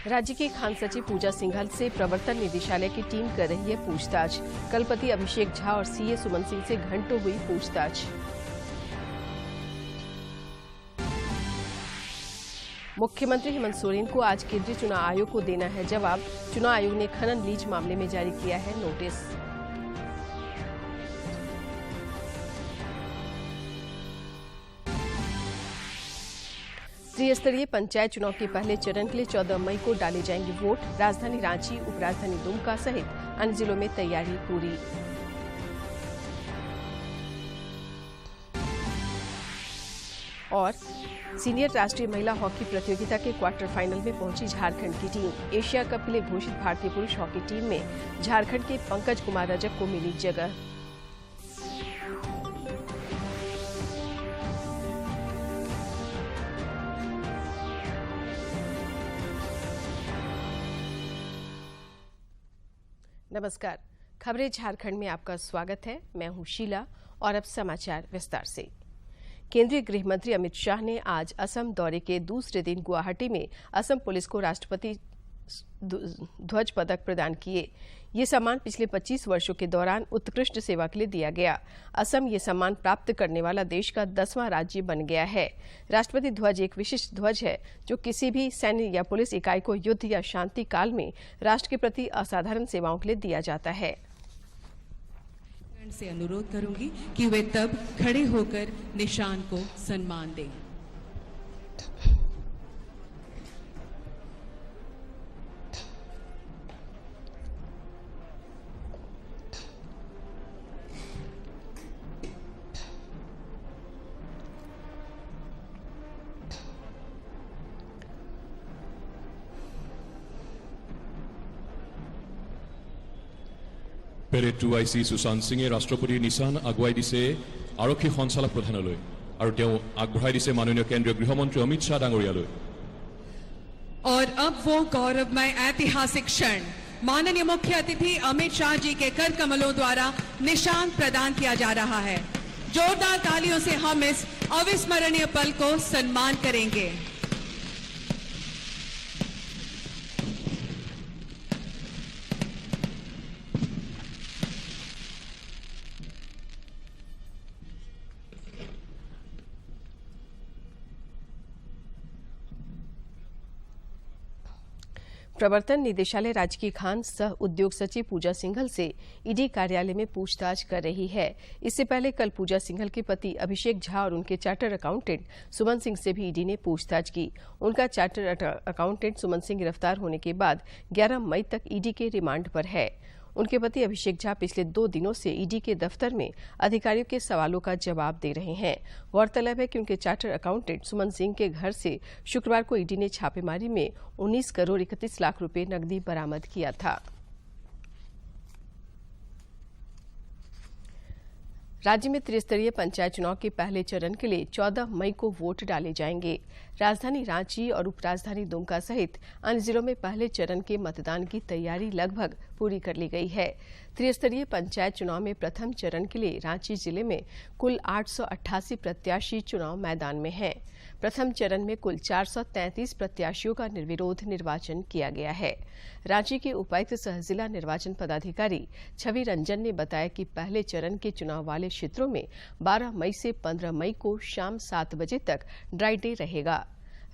राज्य की खान सचिव पूजा सिंघल से प्रवर्तन निदेशालय की टीम कर रही है पूछताछ। कलपति अभिषेक झा और सीए सुमन सिंह से घंटों हुई पूछताछ। मुख्यमंत्री हेमंत सोरेन को आज केंद्रीय चुनाव आयोग को देना है जवाब। चुनाव आयोग ने खनन लीज मामले में जारी किया है नोटिस। त्रिस्तरीय पंचायत चुनाव के पहले चरण के लिए 14 मई को डाले जाएंगे वोट। राजधानी रांची, उपराजधानी दुमका सहित अन्य जिलों में तैयारी पूरी। और सीनियर राष्ट्रीय महिला हॉकी प्रतियोगिता के क्वार्टर फाइनल में पहुंची झारखंड की टीम। एशिया कप के लिए घोषित भारतीय पुरुष हॉकी टीम में झारखंड के पंकज कुमार रजक को मिली जगह। नमस्कार, खबरें झारखंड में आपका स्वागत है। मैं हूं शीला और अब समाचार विस्तार से। केंद्रीय गृह मंत्री अमित शाह ने आज असम दौरे के दूसरे दिन गुवाहाटी में असम पुलिस को राष्ट्रपति ध्वज पदक प्रदान किए। ये सम्मान पिछले 25 वर्षों के दौरान उत्कृष्ट सेवा के लिए दिया गया। असम ये सम्मान प्राप्त करने वाला देश का 10वां राज्य बन गया है। राष्ट्रपति ध्वज एक विशिष्ट ध्वज है जो किसी भी सैन्य या पुलिस इकाई को युद्ध या शांति काल में राष्ट्र के प्रति असाधारण सेवाओं के लिए दिया जाता है। से अनुरोध करूंगी कि वे तब खड़े होकर निशान को सम्मान दें। পেৰেড 2IC সুশান্ত সিঙে ৰাষ্ট্ৰপতিৰ নিশান আগুৱাই দিছে আৰক্ষী সঞ্চালক প্ৰধানলৈ আৰু তেওঁ আগবঢ়াই দিছে মাননীয় কেন্দ্ৰীয় গৃহমন্ত্ৰী অমিত শাহ ডাঙৰীয়ালৈ। और अब वो गौरवमय ऐतिहासिक क्षण माननीय मुख्य अतिथि अमित शाह जी के कर कमलों द्वारा निशान प्रदान किया जा रहा है। जोरदार तालियों से हम इस अविस्मरणीय पल को सम्मान करेंगे। प्रवर्तन निदेशालय राज्य की खान सह उद्योग सचिव पूजा सिंघल से ईडी कार्यालय में पूछताछ कर रही है। इससे पहले कल पूजा सिंघल के पति अभिषेक झा और उनके चार्टर्ड अकाउंटेंट सुमन सिंह से भी ईडी ने पूछताछ की। उनका चार्टर्ड अकाउंटेंट सुमन सिंह गिरफ्तार होने के बाद 11 मई तक ईडी के रिमांड पर है। उनके पति अभिषेक झा पिछले 2 दिनों से ईडी के दफ्तर में अधिकारियों के सवालों का जवाब दे रहे हैं। गौरतलब है कि उनके चार्टर्ड अकाउंटेंट सुमन सिंह के घर से शुक्रवार को ईडी ने छापेमारी में 19 करोड़ 31 लाख रुपए नकदी बरामद किया था। राज्य में त्रिस्तरीय पंचायत चुनाव के पहले चरण के लिए 14 मई को वोट डाले जाएंगे। राजधानी रांची और उपराजधानी दुमका सहित अन्य जिलों में पहले चरण के मतदान की तैयारी लगभग पूरी कर ली गई है। त्रिस्तरीय पंचायत चुनाव में प्रथम चरण के लिए रांची जिले में कुल 888 प्रत्याशी चुनाव मैदान में हैं। प्रथम चरण में कुल 433 प्रत्याशियों का निर्विरोध निर्वाचन किया गया है। रांची के उपायुक्त सह जिला निर्वाचन पदाधिकारी छवि रंजन ने बताया कि पहले चरण के चुनाव वाले क्षेत्रों में 12 मई से 15 मई को शाम 7 बजे तक ड्राई डे रहेगा।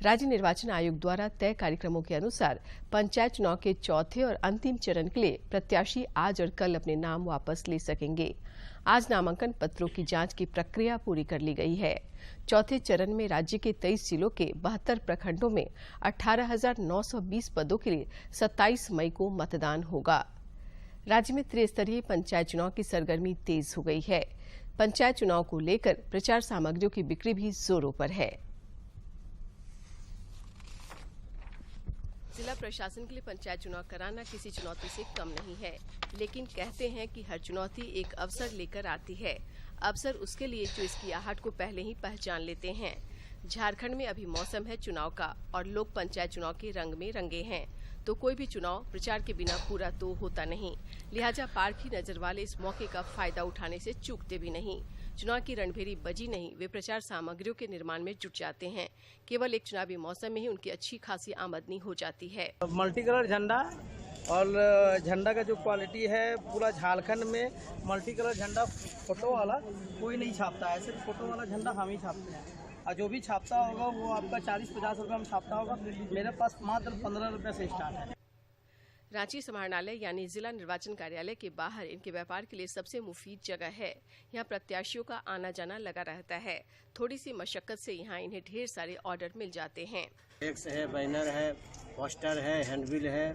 राज्य निर्वाचन आयोग द्वारा तय कार्यक्रमों के अनुसार पंचायत चुनाव के चौथे और अंतिम चरण के लिए प्रत्याशी आज और कल अपने नाम वापस ले सकेंगे। आज नामांकन पत्रों की जांच की प्रक्रिया पूरी कर ली गई है। चौथे चरण में राज्य के 23 जिलों के 72 प्रखंडों में 18,920 पदों के लिए 27 मई को मतदान होगा। राज्य में त्रिस्तरीय पंचायत चुनाव की सरगर्मी तेज हो गई है। पंचायत चुनाव को लेकर प्रचार सामग्रियों की बिक्री भी जोरों पर है। जिला प्रशासन के लिए पंचायत चुनाव कराना किसी चुनौती से कम नहीं है, लेकिन कहते हैं कि हर चुनौती एक अवसर लेकर आती है। अवसर उसके लिए जो इसकी आहट को पहले ही पहचान लेते हैं। झारखंड में अभी मौसम है चुनाव का और लोग पंचायत चुनाव के रंग में रंगे हैं। तो कोई भी चुनाव प्रचार के बिना पूरा तो होता नहीं। लिहाजा पार की नजर वाले इस मौके का फायदा उठाने से चूकते भी नहीं। चुनाव की रणभेरी बजी नहीं, वे प्रचार सामग्रियों के निर्माण में जुट जाते हैं। केवल एक चुनावी मौसम में ही उनकी अच्छी खासी आमदनी हो जाती है। मल्टी कलर झंडा और झंडा का जो क्वालिटी है, पूरा झारखंड में मल्टी कलर झंडा फोटो वाला कोई नहीं छापता है, सिर्फ फोटो वाला झंडा हम ही छापते हैं। और जो भी छापता होगा वो आपका 40-50 रुपये में छापता होगा। मेरे पास मात्र 15 रुपये से स्टार्ट है। रांची समाहरणालय यानी जिला निर्वाचन कार्यालय के बाहर इनके व्यापार के लिए सबसे मुफीद जगह है। यहाँ प्रत्याशियों का आना जाना लगा रहता है। थोड़ी सी मशक्कत से यहाँ इन्हें ढेर सारे ऑर्डर मिल जाते हैं। फ्लेक्स है, बैनर है, पोस्टर है, हैंडबिल है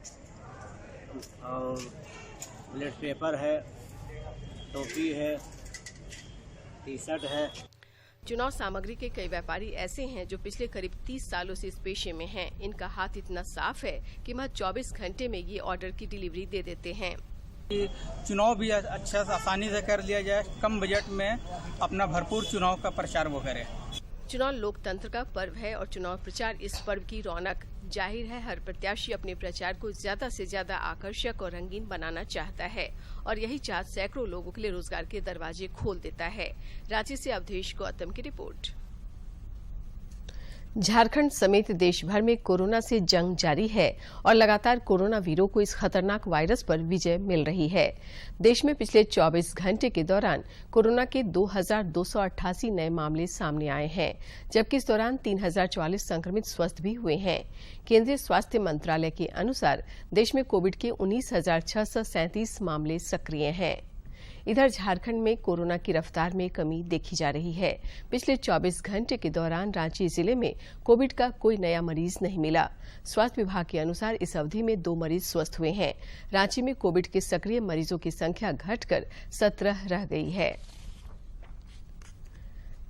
और ब्लेड पेपर है, टोपी है, टी शर्ट है। चुनाव सामग्री के कई व्यापारी ऐसे हैं जो पिछले करीब 30 सालों से इस पेशे में हैं। इनका हाथ इतना साफ है कि महज 24 घंटे में ये ऑर्डर की डिलीवरी दे देते हैं। चुनाव भी अच्छा आसानी से कर लिया जाए, कम बजट में अपना भरपूर चुनाव का प्रचार वो करे। चुनाव लोकतंत्र का पर्व है और चुनाव प्रचार इस पर्व की रौनक। जाहिर है हर प्रत्याशी अपने प्रचार को ज्यादा से ज्यादा आकर्षक और रंगीन बनाना चाहता है और यही चाहत सैकड़ों लोगों के लिए रोजगार के दरवाजे खोल देता है। रांची से अवधेश गौतम की रिपोर्ट। झारखंड समेत देश भर में कोरोना से जंग जारी है और लगातार कोरोना वीरों को इस खतरनाक वायरस पर विजय मिल रही है। देश में पिछले 24 घंटे के दौरान कोरोना के 2288 नए मामले सामने आए हैं, जबकि इस दौरान 3044 संक्रमित स्वस्थ भी हुए हैं। केंद्रीय स्वास्थ्य मंत्रालय के अनुसार देश में कोविड के 19,637 मामले सक्रिय हैं। इधर झारखंड में कोरोना की रफ्तार में कमी देखी जा रही है। पिछले 24 घंटे के दौरान रांची जिले में कोविड का कोई नया मरीज नहीं मिला। स्वास्थ्य विभाग के अनुसार इस अवधि में 2 मरीज स्वस्थ हुए हैं। रांची में कोविड के सक्रिय मरीजों की संख्या घटकर 17 रह गई है।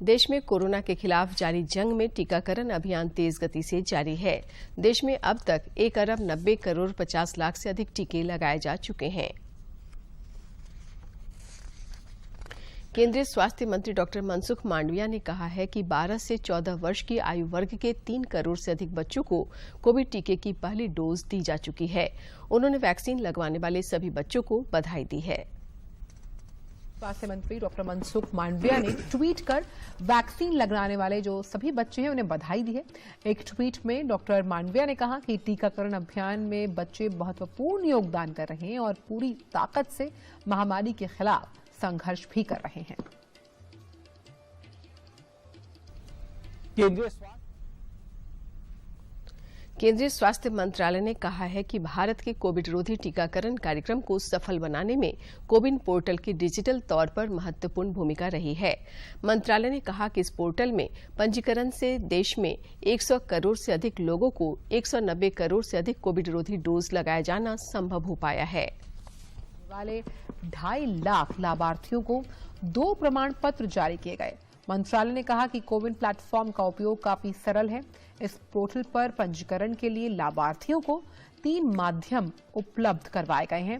देश में कोरोना के खिलाफ जारी जंग में टीकाकरण अभियान तेज गति से जारी है। देश में अब तक 1,90,50,00,000 से अधिक टीके लगाए जा चुके हैं। केंद्रीय स्वास्थ्य मंत्री डॉक्टर मनसुख मांडविया ने कहा है कि 12 से 14 वर्ष की आयु वर्ग के 3 करोड़ से अधिक बच्चों को कोविड टीके की पहली डोज दी जा चुकी है। उन्होंने वैक्सीन लगवाने वाले सभी बच्चों को बधाई दी है। स्वास्थ्य मंत्री डॉक्टर मनसुख मांडविया ने ट्वीट कर वैक्सीन लगवाने वाले जो सभी बच्चे हैं उन्हें बधाई दी है। एक ट्वीट में डॉक्टर मांडविया ने कहा कि टीकाकरण अभियान में बच्चे महत्वपूर्ण योगदान कर रहे हैं और पूरी ताकत से महामारी के खिलाफ संघर्ष भी कर रहे हैं। केंद्रीय स्वास्थ्य मंत्रालय ने कहा है कि भारत के कोविड रोधी टीकाकरण कार्यक्रम को सफल बनाने में कोविन पोर्टल की डिजिटल तौर पर महत्वपूर्ण भूमिका रही है। मंत्रालय ने कहा कि इस पोर्टल में पंजीकरण से देश में 100 करोड़ से अधिक लोगों को 190 करोड़ से अधिक कोविड रोधी डोज लगाया जाना संभव हो पाया है। वाले 2.5 लाख लाभार्थियों को 2 प्रमाण पत्र जारी किए गए। मंत्रालय ने कहा कि कोविन प्लेटफॉर्म का उपयोग काफी सरल है। इस पोर्टल पर पंजीकरण के लिए लाभार्थियों को 3 माध्यम उपलब्ध करवाए गए हैं।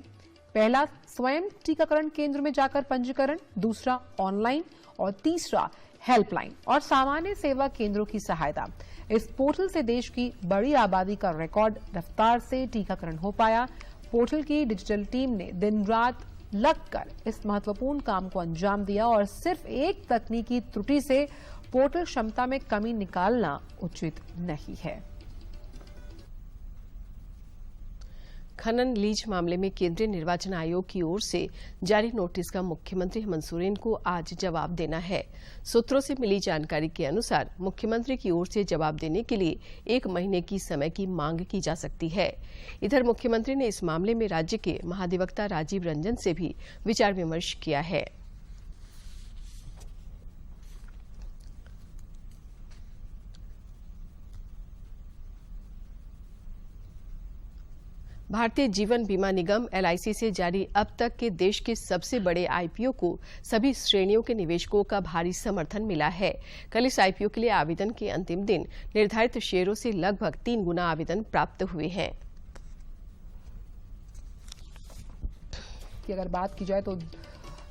पहला, स्वयं टीकाकरण केंद्र में जाकर पंजीकरण, दूसरा ऑनलाइन और तीसरा हेल्पलाइन और सामान्य सेवा केंद्रों की सहायता। इस पोर्टल से देश की बड़ी आबादी का रिकॉर्ड रफ्तार से टीकाकरण हो पाया। पोर्टल की डिजिटल टीम ने दिन रात लगकर इस महत्वपूर्ण काम को अंजाम दिया और सिर्फ एक तकनीकी त्रुटि से पोर्टल क्षमता में कमी निकालना उचित नहीं है। खनन लीज मामले में केंद्रीय निर्वाचन आयोग की ओर से जारी नोटिस का मुख्यमंत्री हेमंत सोरेन को आज जवाब देना है। सूत्रों से मिली जानकारी के अनुसार मुख्यमंत्री की ओर से जवाब देने के लिए 1 महीने की समय की मांग की जा सकती है। इधर मुख्यमंत्री ने इस मामले में राज्य के महाधिवक्ता राजीव रंजन से भी विचार विमर्श किया है। भारतीय जीवन बीमा निगम LIC से जारी अब तक के देश के सबसे बड़े IPO को सभी श्रेणियों के निवेशकों का भारी समर्थन मिला है। कल इस IPO के लिए आवेदन के अंतिम दिन निर्धारित शेयरों से लगभग 3 गुना आवेदन प्राप्त हुए हैं। कि अगर बात की जाए तो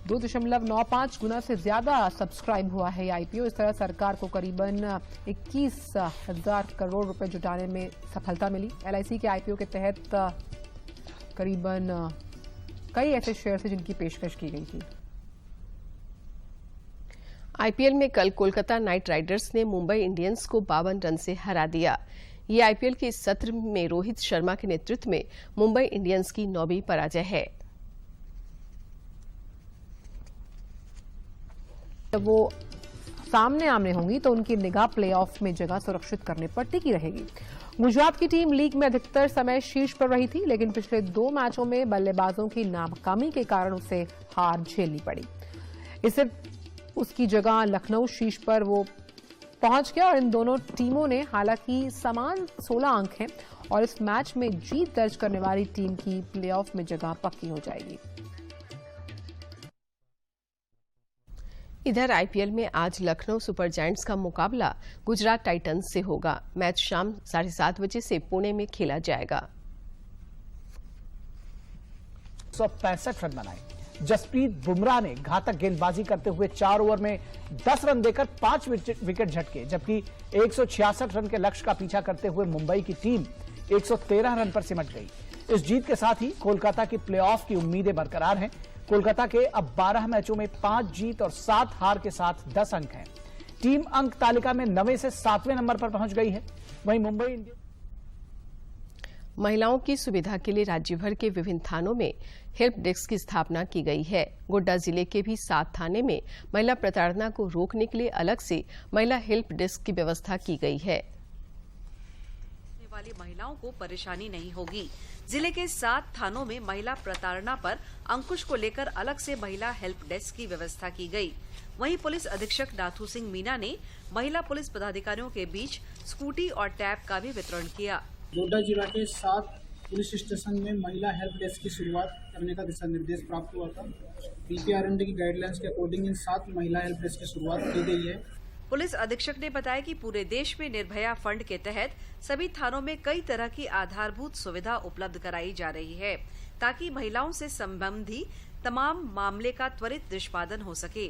2.95 गुना से ज्यादा सब्सक्राइब हुआ है आईपीओ। इस तरह सरकार को करीबन 21,000 करोड़ रुपए जुटाने में सफलता मिली। एलआईसी के आईपीओ के तहत करीबन कई ऐसे शेयर थे जिनकी पेशकश की गई थी। आईपीएल में कल कोलकाता नाइट राइडर्स ने मुंबई इंडियंस को 52 रन से हरा दिया। ये आईपीएल के इस सत्र में रोहित शर्मा के नेतृत्व में मुंबई इंडियंस की 9वीं पराजय है। जब वो सामने आमने होंगी तो उनकी निगाह प्लेऑफ में जगह सुरक्षित करने पर टिकी रहेगी। गुजरात की टीम लीग में अधिकतर समय शीर्ष पर रही थी, लेकिन पिछले 2 मैचों में बल्लेबाजों की नाकामी के कारण उसे हार झेलनी पड़ी। इससे उसकी जगह लखनऊ शीर्ष पर वो पहुंच गया और इन दोनों टीमों ने हालांकि समान 16 अंक हैं और इस मैच में जीत दर्ज करने वाली टीम की प्लेऑफ में जगह पक्की हो जाएगी। इधर आईपीएल में आज लखनऊ सुपर जायंट्स का मुकाबला गुजरात टाइटंस से होगा। मैच शाम 7:30 बजे से पुणे में खेला जाएगा। 165 रन बनाए। जसप्रीत बुमराह ने घातक गेंदबाजी करते हुए 4 ओवर में 10 रन देकर 5 विकेट झटके, जबकि 166 रन के लक्ष्य का पीछा करते हुए मुंबई की टीम 113 रन पर सिमट गई। इस जीत के साथ ही कोलकाता की प्लेऑफ की उम्मीदें बरकरार हैं। कोलकाता के अब 12 मैचों में 5 जीत और 7 हार के साथ 10 अंक हैं। टीम अंक तालिका में 9वें से 7वें नंबर पर पहुंच गई है। वहीं मुंबई इंडियंस महिलाओं की सुविधा के लिए राज्य भर के विभिन्न थानों में हेल्प डेस्क की स्थापना की गई है। गोड्डा जिले के भी 7 थाने में महिला प्रताड़ना को रोकने के लिए अलग से महिला हेल्प डेस्क की व्यवस्था की गई है। वाली महिलाओं को परेशानी नहीं होगी। जिले के 7 थानों में महिला प्रताड़ना पर अंकुश को लेकर अलग से महिला हेल्प डेस्क की व्यवस्था की गई। वहीं पुलिस अधीक्षक नाथू सिंह मीना ने महिला पुलिस पदाधिकारियों के बीच स्कूटी और टैब का भी वितरण किया। गोड्डा जिला के 7 पुलिस स्टेशन में महिला हेल्प डेस्क की शुरुआत करने का दिशा निर्देश प्राप्त हुआ था। पीपीआरएमडी की गाइडलाइंस के अकॉर्डिंग इन 7 महिला हेल्प डेस्क की शुरुआत की गई है। पुलिस अधीक्षक ने बताया कि पूरे देश में निर्भया फंड के तहत सभी थानों में कई तरह की आधारभूत सुविधा उपलब्ध कराई जा रही है, ताकि महिलाओं से संबंधी तमाम मामले का त्वरित निष्पादन हो सके।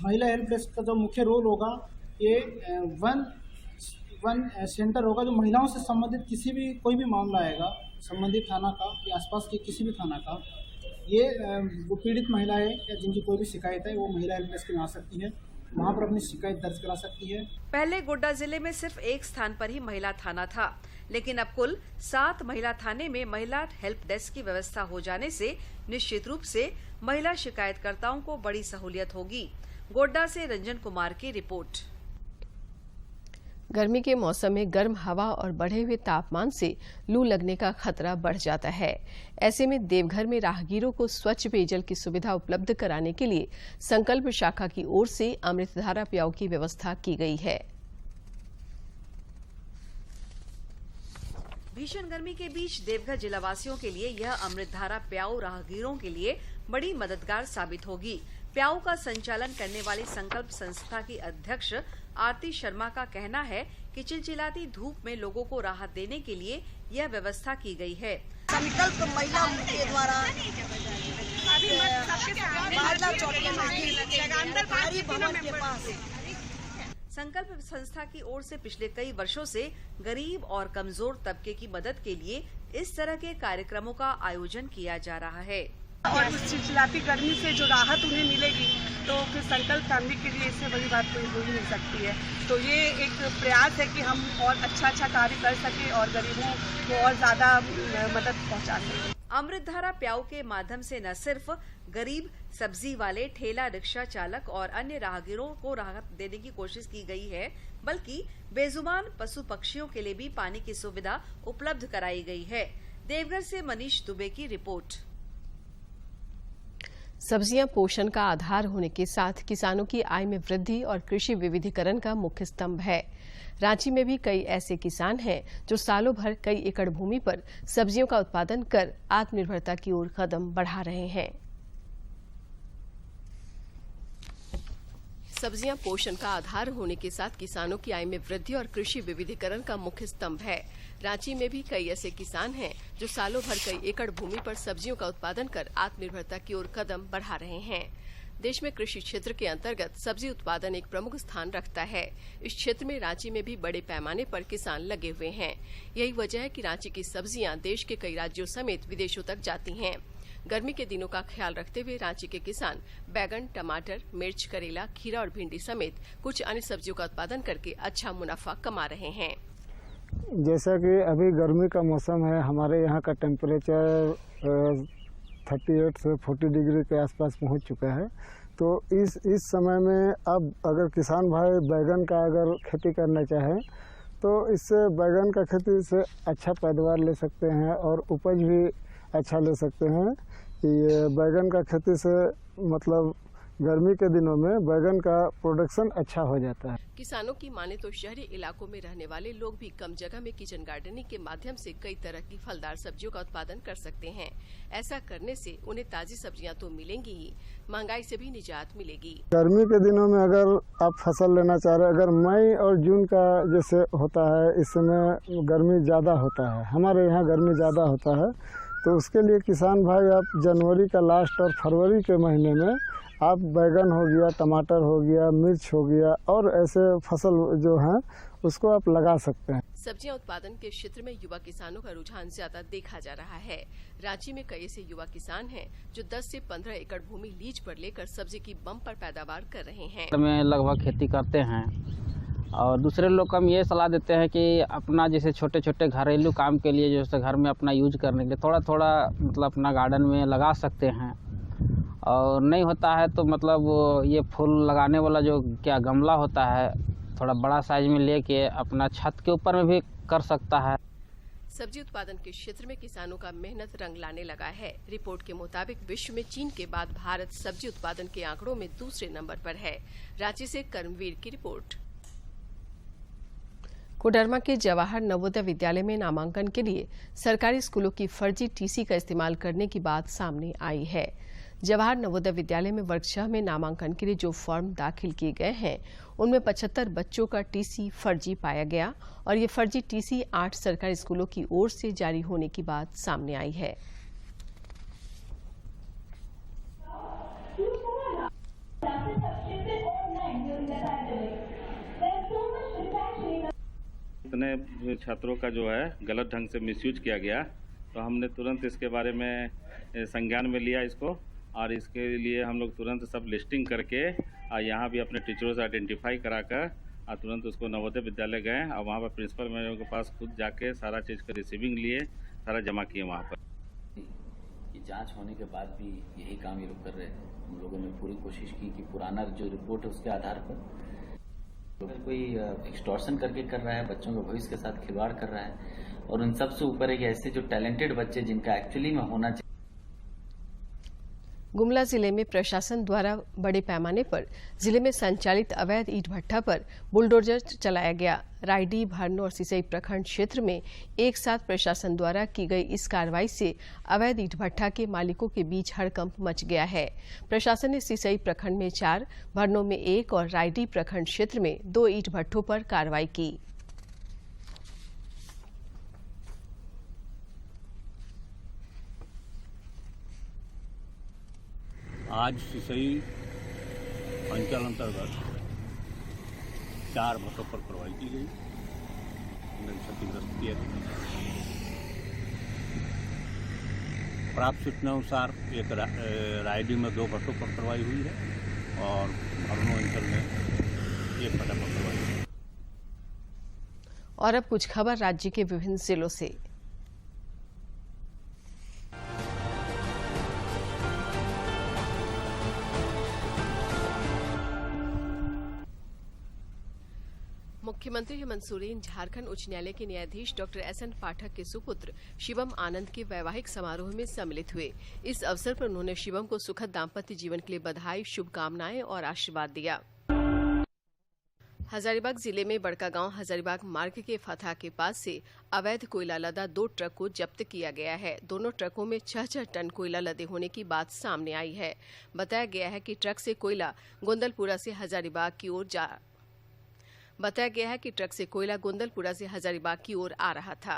महिला हेल्प डेस्क का जो मुख्य रोल होगा, ये वन सेंटर होगा जो महिलाओं से संबंधित किसी भी कोई भी मामला आएगा संबंधित थाना का या आसपास के किसी भी थाना का, ये वो पीड़ित महिला है या जिनकी कोई भी शिकायत है वो महिला हेल्प डेस्क में आ सकती है, वहाँ पर अपनी शिकायत दर्ज करा सकती है। पहले गोड्डा जिले में सिर्फ एक स्थान पर ही महिला थाना था, लेकिन अब कुल 7 महिला थाने में महिला हेल्प डेस्क की व्यवस्था हो जाने से निश्चित रूप से महिला शिकायतकर्ताओं को बड़ी सहूलियत होगी। गोड्डा से रंजन कुमार की रिपोर्ट। गर्मी के मौसम में गर्म हवा और बढ़े हुए तापमान से लू लगने का खतरा बढ़ जाता है। ऐसे में देवघर में राहगीरों को स्वच्छ पेयजल की सुविधा उपलब्ध कराने के लिए संकल्प शाखा की ओर से अमृतधारा प्याऊ की व्यवस्था की गई है। भीषण गर्मी के बीच देवघर जिलावासियों के लिए यह अमृतधारा प्याऊ राहगीरों के लिए बड़ी मददगार साबित होगी। प्याऊ का संचालन करने वाली संकल्प संस्था की अध्यक्ष आरती शर्मा का कहना है कि चिलचिलाती धूप में लोगों को राहत देने के लिए यह व्यवस्था की गई है। संकल्प महिला के द्वारा के पास संकल्प संस्था की ओर से पिछले कई वर्षों से गरीब और कमजोर तबके की मदद के लिए इस तरह के कार्यक्रमों का आयोजन किया जा रहा है। और इस चिलचिलाती गर्मी से जो राहत उन्हें मिलेगी तो फिर संकल्प फैमिली के लिए इससे बड़ी बात कोई हो ही नहीं सकती है। तो ये एक प्रयास है कि हम और अच्छा कार्य कर सके और गरीबों को और ज्यादा मदद पहुंचा सकें। अमृतधारा प्याऊ के माध्यम से न सिर्फ गरीब सब्जी वाले, ठेला रिक्शा चालक और अन्य राहगीरों को राहत देने की कोशिश की गई है, बल्कि बेजुबान पशु पक्षियों के लिए भी पानी की सुविधा उपलब्ध कराई गई है। देवघर से मनीष दुबे की रिपोर्ट। सब्जियां पोषण का आधार होने के साथ किसानों की आय में वृद्धि और कृषि विविधीकरण का मुख्य स्तंभ है। रांची में भी कई ऐसे किसान हैं जो सालों भर कई एकड़ भूमि पर सब्जियों का उत्पादन कर आत्मनिर्भरता की ओर कदम बढ़ा रहे हैं। सब्जियां पोषण का आधार होने के साथ किसानों की आय में वृद्धि और कृषि विविधीकरण का मुख्य स्तंभ है। रांची में भी कई ऐसे किसान हैं जो सालों भर कई एकड़ भूमि पर सब्जियों का उत्पादन कर आत्मनिर्भरता की ओर कदम बढ़ा रहे हैं। देश में कृषि क्षेत्र के अंतर्गत सब्जी उत्पादन एक प्रमुख स्थान रखता है। इस क्षेत्र में रांची में भी बड़े पैमाने पर किसान लगे हुए हैं। यही वजह है कि रांची की सब्जियां देश के कई राज्यों समेत विदेशों तक जाती हैं। गर्मी के दिनों का ख्याल रखते हुए रांची के किसान बैगन, टमाटर, मिर्च, करेला, खीरा और भिंडी समेत कुछ अन्य सब्जियों का उत्पादन करके अच्छा मुनाफा कमा रहे हैं। जैसा कि अभी गर्मी का मौसम है, हमारे यहाँ का टेम्परेचर 38 से 40 डिग्री के आसपास पहुँच चुका है। तो इस समय में अब अगर किसान भाई बैगन का अगर खेती करना चाहें तो इससे बैगन का खेती से अच्छा पैदावार ले सकते हैं और उपज भी अच्छा ले सकते हैं। ये बैगन का खेती से मतलब गर्मी के दिनों में बैगन का प्रोडक्शन अच्छा हो जाता है। किसानों की माने तो शहरी इलाकों में रहने वाले लोग भी कम जगह में किचन गार्डनिंग के माध्यम से कई तरह की फलदार सब्जियों का उत्पादन कर सकते हैं। ऐसा करने से उन्हें ताजी सब्जियां तो मिलेंगी ही, महंगाई से भी निजात मिलेगी। गर्मी के दिनों में अगर आप फसल लेना चाह रहे हैं, अगर मई और जून का जैसे होता है, इस समय गर्मी ज़्यादा होता है, हमारे यहाँ गर्मी ज़्यादा होता है, तो उसके लिए किसान भाई आप जनवरी का लास्ट और फरवरी के महीने में आप बैगन हो गया, टमाटर हो गया, मिर्च हो गया और ऐसे फसल जो हैं उसको आप लगा सकते हैं। सब्जियां उत्पादन के क्षेत्र में युवा किसानों का रुझान ज्यादा देखा जा रहा है। रांची में कई ऐसे युवा किसान हैं जो 10 से 15 एकड़ भूमि लीज पर लेकर सब्जी की बम्पर पैदावार कर रहे हैं। में लगभग खेती करते हैं और दूसरे लोग को हम ये सलाह देते हैं कि अपना जैसे छोटे छोटे घरेलू काम के लिए जैसे घर में अपना यूज करने के लिए थोड़ा थोड़ा मतलब अपना गार्डन में लगा सकते हैं। और नहीं होता है तो मतलब ये फूल लगाने वाला जो क्या गमला होता है, थोड़ा बड़ा साइज में लेके अपना छत के ऊपर में भी कर सकता है। सब्जी उत्पादन के क्षेत्र में किसानों का मेहनत रंग लाने लगा है। रिपोर्ट के मुताबिक विश्व में चीन के बाद भारत सब्जी उत्पादन के आंकड़ों में दूसरे नंबर पर है। रांची से कर्मवीर की रिपोर्ट। कोडरमा के जवाहर नवोदय विद्यालय में नामांकन के लिए सरकारी स्कूलों की फर्जी टीसी का इस्तेमाल करने की बात सामने आई है। जवाहर नवोदय विद्यालय में वर्ग 6 में नामांकन के लिए जो फॉर्म दाखिल किए गए हैं उनमें 75 बच्चों का टीसी फर्जी पाया गया और ये फर्जी टीसी 8 सरकारी स्कूलों की ओर से जारी होने की बात सामने आई है। इतने छात्रों का जो है गलत ढंग से मिसयूज किया गया, तो हमने तुरंत इसके बारे में संज्ञान में लिया इसको, और इसके लिए हम लोग तुरंत सब लिस्टिंग करके यहाँ भी अपने टीचरों से आइडेंटिफाई कराकर तुरंत उसको नवोदय विद्यालय गए और वहाँ पर प्रिंसिपल मैडम के पास खुद जाके सारा चीज़ का रिसीविंग लिए, सारा जमा किए वहाँ पर। ये जांच होने के बाद भी यही काम ये लोग कर रहे हैं। हम लोगों ने पूरी कोशिश की कि पुराना जो रिपोर्ट है उसके आधार पर अगर कोई एक्सटॉर्शन करके कर रहा है, बच्चों के भविष्य के साथ खिलवाड़ कर रहा है, और उन सबसे ऊपर है कि ऐसे जो टैलेंटेड बच्चे जिनका एक्चुअली में होना चाहिए। गुमला जिले में प्रशासन द्वारा बड़े पैमाने पर जिले में संचालित अवैध ईंट भट्ठा पर बुलडोजर चलाया गया। रायडीह, भरनो और सिसई प्रखंड क्षेत्र में एक साथ प्रशासन द्वारा की गई इस कार्रवाई से अवैध ईंट भट्ठा के मालिकों के बीच हड़कंप मच गया है। प्रशासन ने सिसई प्रखंड में 4, भरनो में 1 और रायडीह प्रखंड क्षेत्र में 2 ईंट भट्ठों पर कार्रवाई की। आज सिसई अंचल अंतर्गत 4 भट्टों पर कार्रवाई की गई। क्षतिग्रस्त किया गया। प्राप्त सूचना अनुसार एक रायडीह में 2 भट्टों पर कार्रवाई हुई है और भरनो अंचल में 1 भट्टा पर कार्रवाई हुई है। और अब कुछ खबर राज्य के विभिन्न जिलों से। मुख्यमंत्री हेमंत सोरेन झारखंड उच्च न्यायालय के न्यायाधीश डॉक्टर एसएन पाठक के सुपुत्र शिवम आनंद के वैवाहिक समारोह में सम्मिलित हुए। इस अवसर पर उन्होंने शिवम को सुखद दाम्पत्य जीवन के लिए बधाई, शुभकामनाएं और आशीर्वाद दिया। हजारीबाग जिले में बड़कागांव हजारीबाग मार्ग के फतहा के पास से अवैध कोयला लदा 2 ट्रक को जब्त किया गया है। दोनों ट्रकों में 6-6 टन कोयला लदे होने की बात सामने आई है। बताया गया है कि ट्रक से कोयला गोंदलपुरा से हजारीबाग की ओर आ रहा था।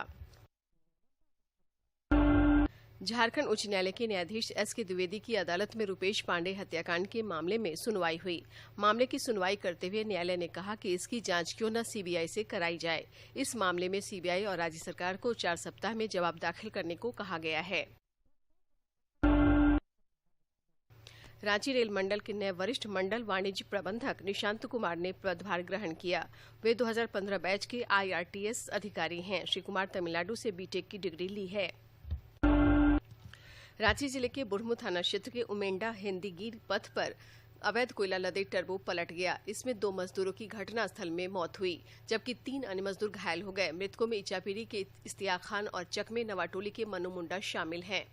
झारखंड उच्च न्यायालय के न्यायाधीश एस.के. द्विवेदी की अदालत में रुपेश पांडे हत्याकांड के मामले में सुनवाई हुई। मामले की सुनवाई करते हुए न्यायालय ने कहा कि इसकी जांच क्यों न सीबीआई से कराई जाए। इस मामले में सीबीआई और राज्य सरकार को 4 सप्ताह में जवाब दाखिल करने को कहा गया है। रांची रेल मंडल के नए वरिष्ठ मंडल वाणिज्य प्रबंधक निशांत कुमार ने पदभार ग्रहण किया। वे 2015 बैच के IRTS अधिकारी हैं। श्री कुमार तमिलनाडु से बीटेक की डिग्री ली है। रांची जिले के बुढ़मू थाना क्षेत्र के उमेंडा हिंदीगीर पथ पर अवैध कोयला लदे टर्बो पलट गया। इसमें 2 मजदूरों की घटनास्थल में मौत हुई, जबकि 3 अन्य मजदूर घायल हो गए। मृतकों में इचापीरी के इश्तियाक खान और चकमे नवाटोली के मनु मुंडा शामिल हैं।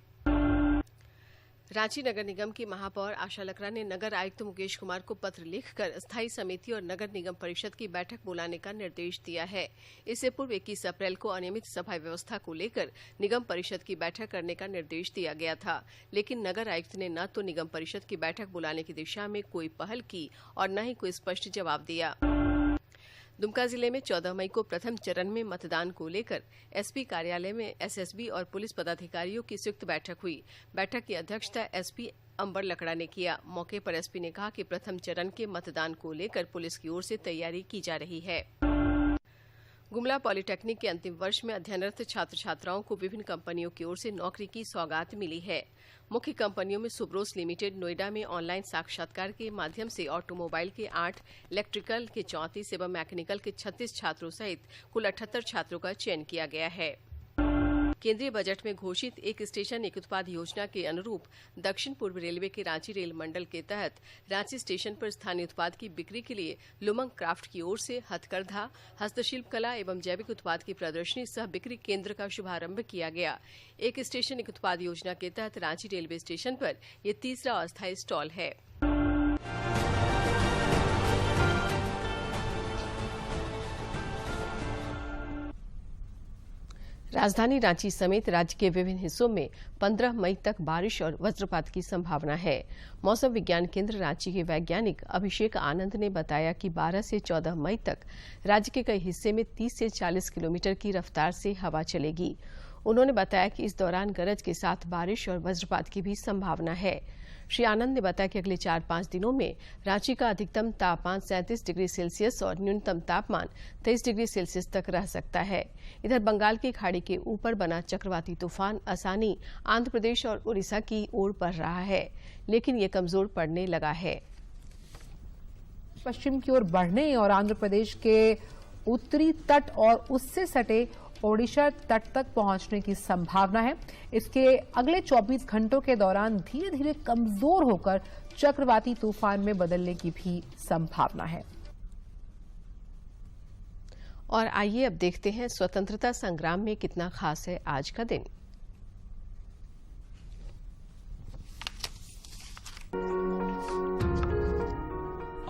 रांची नगर निगम की महापौर आशा लकड़ा ने नगर आयुक्त मुकेश कुमार को पत्र लिखकर स्थायी समिति और नगर निगम परिषद की बैठक बुलाने का निर्देश दिया है। इससे पूर्व 21 अप्रैल को अनियमित सफाई व्यवस्था को लेकर निगम परिषद की बैठक करने का निर्देश दिया गया था, लेकिन नगर आयुक्त ने न तो निगम परिषद की बैठक बुलाने की दिशा में कोई पहल की और न ही कोई स्पष्ट जवाब दिया। दुमका जिले में 14 मई को प्रथम चरण में मतदान को लेकर एसपी कार्यालय में एसएसबी और पुलिस पदाधिकारियों की संयुक्त बैठक हुई। बैठक की अध्यक्षता एसपी अंबर लकड़ा ने किया। मौके पर एसपी ने कहा कि प्रथम चरण के मतदान को लेकर पुलिस की ओर से तैयारी की जा रही है। गुमला पॉलिटेक्निक के अंतिम वर्ष में अध्ययनरत छात्र छात्राओं को विभिन्न कंपनियों की ओर से नौकरी की सौगात मिली है। मुख्य कंपनियों में सुब्रोस लिमिटेड नोएडा में ऑनलाइन साक्षात्कार के माध्यम से ऑटोमोबाइल के 8, इलेक्ट्रिकल के 34 एवं मैकेनिकल के 36 छात्रों सहित कुल 78 छात्रों का चयन किया गया है। केंद्रीय बजट में घोषित एक स्टेशन एक उत्पाद योजना के अनुरूप दक्षिण पूर्व रेलवे के रांची रेल मंडल के तहत रांची स्टेशन पर स्थानीय उत्पाद की बिक्री के लिए लुमंग क्राफ्ट की ओर से हथकरघा, हस्तशिल्प कला एवं जैविक उत्पाद की प्रदर्शनी सह बिक्री केंद्र का शुभारंभ किया गया। एक स्टेशन एक उत्पाद योजना के तहत रांची रेलवे स्टेशन पर यह तीसरा अस्थायी स्टॉल है। राजधानी रांची समेत राज्य के विभिन्न हिस्सों में 15 मई तक बारिश और वज्रपात की संभावना है। मौसम विज्ञान केंद्र रांची के वैज्ञानिक अभिषेक आनंद ने बताया कि 12 से 14 मई तक राज्य के कई हिस्से में 30 से 40 किलोमीटर की रफ्तार से हवा चलेगी। उन्होंने बताया कि इस दौरान गरज के साथ बारिश और वज्रपात की भी संभावना है। श्री आनंद ने बताया कि अगले 4-5 दिनों में रांची का अधिकतम तापमान 37 डिग्री सेल्सियस और न्यूनतम तापमान 23 डिग्री सेल्सियस तक रह सकता है। इधर बंगाल की खाड़ी के ऊपर बना चक्रवाती तूफान असानी आंध्र प्रदेश और उड़ीसा की ओर बढ़ रहा है, लेकिन ये कमजोर पड़ने लगा है। पश्चिम की ओर बढ़ने और आंध्र प्रदेश के उत्तरी तट और उससे सटे ओडिशा तट तक पहुंचने की संभावना है। इसके अगले 24 घंटों के दौरान धीरे धीरे कमजोर होकर चक्रवाती तूफान में बदलने की भी संभावना है। और आइए अब देखते हैं स्वतंत्रता संग्राम में कितना खास है आज का दिन।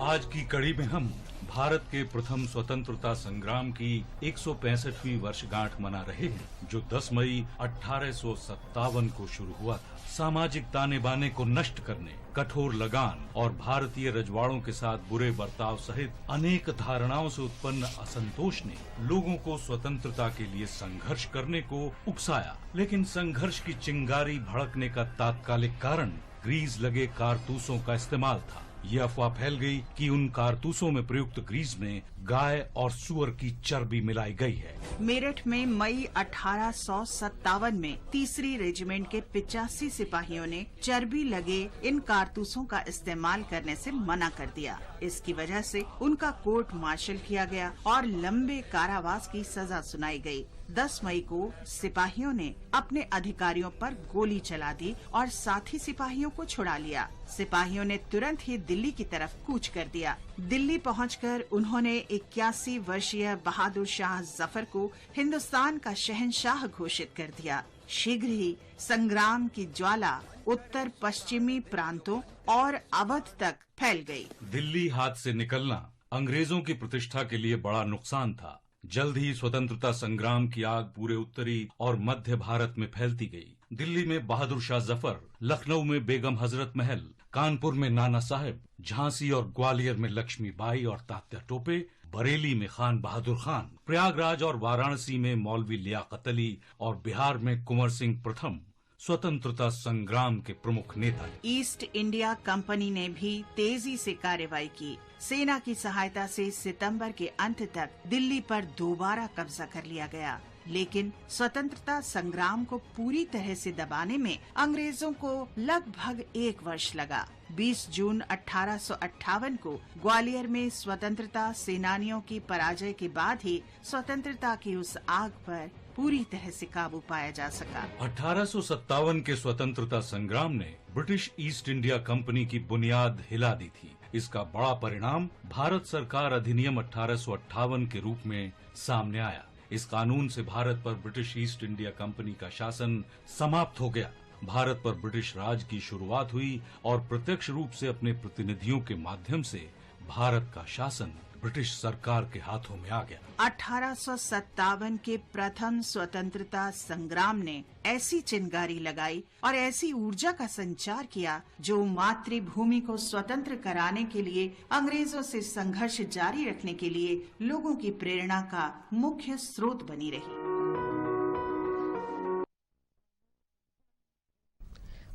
आज की कड़ी में हम भारत के प्रथम स्वतंत्रता संग्राम की 165वीं वर्षगांठ मना रहे हैं, जो 10 मई 1857 को शुरू हुआ था। सामाजिक ताने बाने को नष्ट करने, कठोर लगान और भारतीय रजवाड़ों के साथ बुरे बर्ताव सहित अनेक धारणाओं से उत्पन्न असंतोष ने लोगों को स्वतंत्रता के लिए संघर्ष करने को उकसाया। लेकिन संघर्ष की चिंगारी भड़कने का तात्कालिक कारण ग्रीस लगे कारतूसों का इस्तेमाल था। यह अफवाह फैल गई कि उन कारतूसों में प्रयुक्त ग्रीस में गाय और सुअर की चर्बी मिलाई गई है। मेरठ में मई 1857 में 3री रेजिमेंट के 85 सिपाहियों ने चर्बी लगे इन कारतूसों का इस्तेमाल करने से मना कर दिया। इसकी वजह से उनका कोर्ट मार्शल किया गया और लंबे कारावास की सजा सुनाई गई। 10 मई को सिपाहियों ने अपने अधिकारियों पर गोली चला दी और साथी सिपाहियों को छुड़ा लिया। सिपाहियों ने तुरंत ही दिल्ली की तरफ कूच कर दिया। दिल्ली पहुंचकर उन्होंने 81 वर्षीय बहादुर शाह जफर को हिंदुस्तान का शहंशाह घोषित कर दिया। शीघ्र ही संग्राम की ज्वाला उत्तर पश्चिमी प्रांतों और अवध तक फैल गई। दिल्ली हाथ से निकलना अंग्रेजों की प्रतिष्ठा के लिए बड़ा नुकसान था। जल्द ही स्वतंत्रता संग्राम की आग पूरे उत्तरी और मध्य भारत में फैलती गई। दिल्ली में बहादुर शाह जफर, लखनऊ में बेगम हजरत महल, कानपुर में नाना साहेब, झांसी और ग्वालियर में लक्ष्मीबाई और तात्या टोपे, बरेली में खान बहादुर खान, प्रयागराज और वाराणसी में मौलवी लियाकत अली और बिहार में कुंवर सिंह प्रथम स्वतंत्रता संग्राम के प्रमुख नेता। ईस्ट इंडिया कंपनी ने भी तेजी से कार्रवाई की। सेना की सहायता से सितंबर के अंत तक दिल्ली पर दोबारा कब्जा कर लिया गया, लेकिन स्वतंत्रता संग्राम को पूरी तरह से दबाने में अंग्रेजों को लगभग 1 वर्ष लगा। 20 जून 1858 को ग्वालियर में स्वतंत्रता सेनानियों की पराजय के बाद ही स्वतंत्रता की उस आग पर पूरी तरह से काबू पाया जा सका। 1857 के स्वतंत्रता संग्राम ने ब्रिटिश ईस्ट इंडिया कंपनी की बुनियाद हिला दी थी। इसका बड़ा परिणाम भारत सरकार अधिनियम 1858 के रूप में सामने आया। इस कानून से भारत पर ब्रिटिश ईस्ट इंडिया कंपनी का शासन समाप्त हो गया। भारत पर ब्रिटिश राज की शुरुआत हुई और प्रत्यक्ष रूप से अपने प्रतिनिधियों के माध्यम से भारत का शासन ब्रिटिश सरकार के हाथों में आ गया। 1857 के प्रथम स्वतंत्रता संग्राम ने ऐसी चिंगारी लगाई और ऐसी ऊर्जा का संचार किया जो मातृभूमि को स्वतंत्र कराने के लिए अंग्रेजों से संघर्ष जारी रखने के लिए लोगों की प्रेरणा का मुख्य स्रोत बनी रही।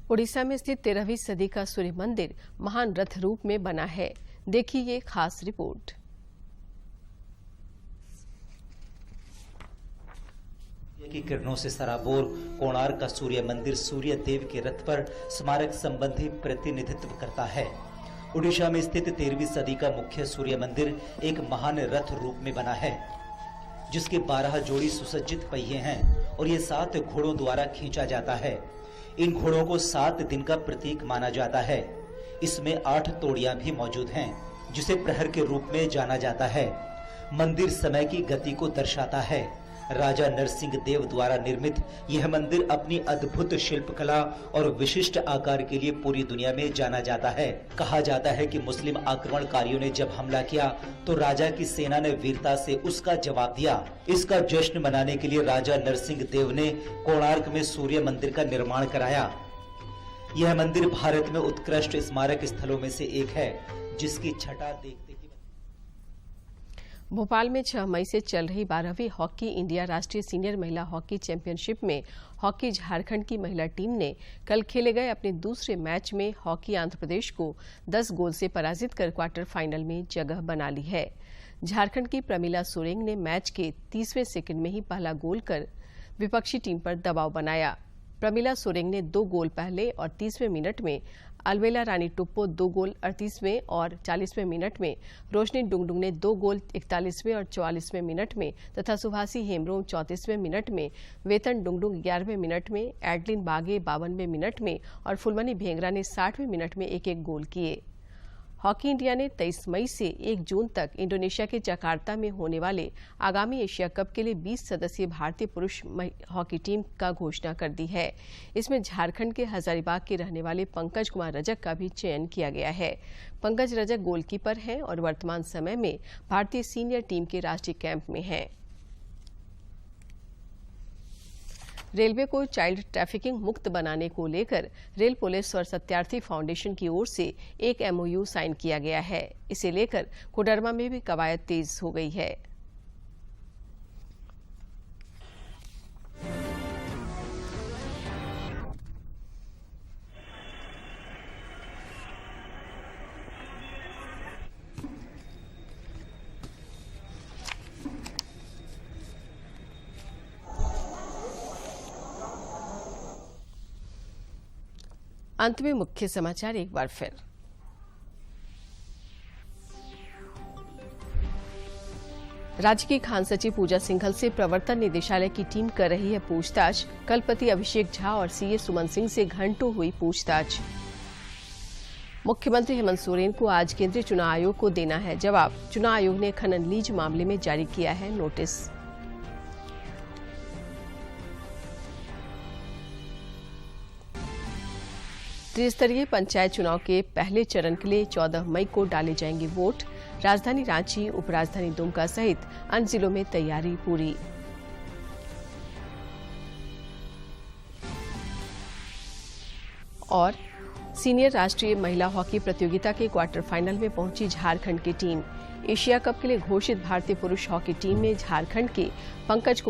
उड़ीसा में स्थित 13वीं सदी का सूर्य मंदिर महान रथ रूप में बना है। देखिए ये खास रिपोर्ट। की किरणों से सराबोर कोणार्क का सूर्य मंदिर सूर्य देव के रथ पर स्मारक संबंधी प्रतिनिधित्व करता है। उड़ीसा में स्थित 13वीं सदी का मुख्य सूर्य मंदिर एक महान रथ रूप में बना है, जिसके 12 जोड़ी सुसज्जित पहिए हैं और ये 7 घोड़ों द्वारा खींचा जाता है। इन घोड़ों को 7 दिन का प्रतीक माना जाता है। इसमें 8 तोड़ियां भी मौजूद हैं, जिसे प्रहर के रूप में जाना जाता है। मंदिर समय की गति को दर्शाता है। राजा नरसिंह देव द्वारा निर्मित यह मंदिर अपनी अद्भुत शिल्पकला और विशिष्ट आकार के लिए पूरी दुनिया में जाना जाता है। कहा जाता है कि मुस्लिम आक्रमणकारियों ने जब हमला किया तो राजा की सेना ने वीरता से उसका जवाब दिया। इसका जश्न मनाने के लिए राजा नरसिंह देव ने कोणार्क में सूर्य मंदिर का निर्माण कराया। यह मंदिर भारत में उत्कृष्ट स्मारक स्थलों में से एक है, जिसकी छटा देखते भोपाल में 6 मई से चल रही 12वीं हॉकी इंडिया राष्ट्रीय सीनियर महिला हॉकी चैंपियनशिप में हॉकी झारखंड की महिला टीम ने कल खेले गए अपने दूसरे मैच में हॉकी आंध्र प्रदेश को 10 गोल से पराजित कर क्वार्टर फाइनल में जगह बना ली है। झारखंड की प्रमिला सोरेंग ने मैच के 30वें सेकंड में ही पहला गोल कर विपक्षी टीम पर दबाव बनाया। प्रमिला सोरेंग ने 2 गोल पहले और 30वें मिनट में, अलवेला रानी टुप्पो 2 गोल 38वें और 40वें मिनट में, रोशनी डुंगडुंग ने 2 गोल 41वें और 44वें मिनट में तथा सुभाषी हेमरोम 34वें मिनट में, वेतन डुंगडुंग 11वें मिनट में, एडलिन बागे 52वें मिनट में और फुलमनी भेंगरा ने 60वें मिनट में एक एक गोल किए। हॉकी इंडिया ने 23 मई से 1 जून तक इंडोनेशिया के जकार्ता में होने वाले आगामी एशिया कप के लिए 20 सदस्यीय भारतीय पुरुष हॉकी टीम का घोषणा कर दी है। इसमें झारखंड के हजारीबाग के रहने वाले पंकज कुमार रजक का भी चयन किया गया है। पंकज रजक गोलकीपर हैं और वर्तमान समय में भारतीय सीनियर टीम के राष्ट्रीय कैंप में हैं। रेलवे को चाइल्ड ट्रैफिकिंग मुक्त बनाने को लेकर रेल पुलिस और सत्यार्थी फाउंडेशन की ओर से एक MOU साइन किया गया है। इसे लेकर कोडरमा में भी कवायद तेज हो गई है। अंत में मुख्य समाचार एक बार फिर। राज्य की खान सचिव पूजा सिंघल से प्रवर्तन निदेशालय की टीम कर रही है पूछताछ। कलपति अभिषेक झा और CA सुमन सिंह से घंटों हुई पूछताछ। मुख्यमंत्री हेमंत सोरेन को आज केंद्रीय चुनाव आयोग को देना है जवाब। चुनाव आयोग ने खनन लीज मामले में जारी किया है नोटिस। त्रिस्तरीय पंचायत चुनाव के पहले चरण के लिए 14 मई को डाले जाएंगे वोट। राजधानी रांची, उपराजधानी दुमका सहित अन्य जिलों में तैयारी पूरी। और सीनियर राष्ट्रीय महिला हॉकी प्रतियोगिता के क्वार्टर फाइनल में पहुंची झारखंड की टीम। एशिया कप के लिए घोषित भारतीय पुरुष हॉकी टीम में झारखंड के पंकज कुमार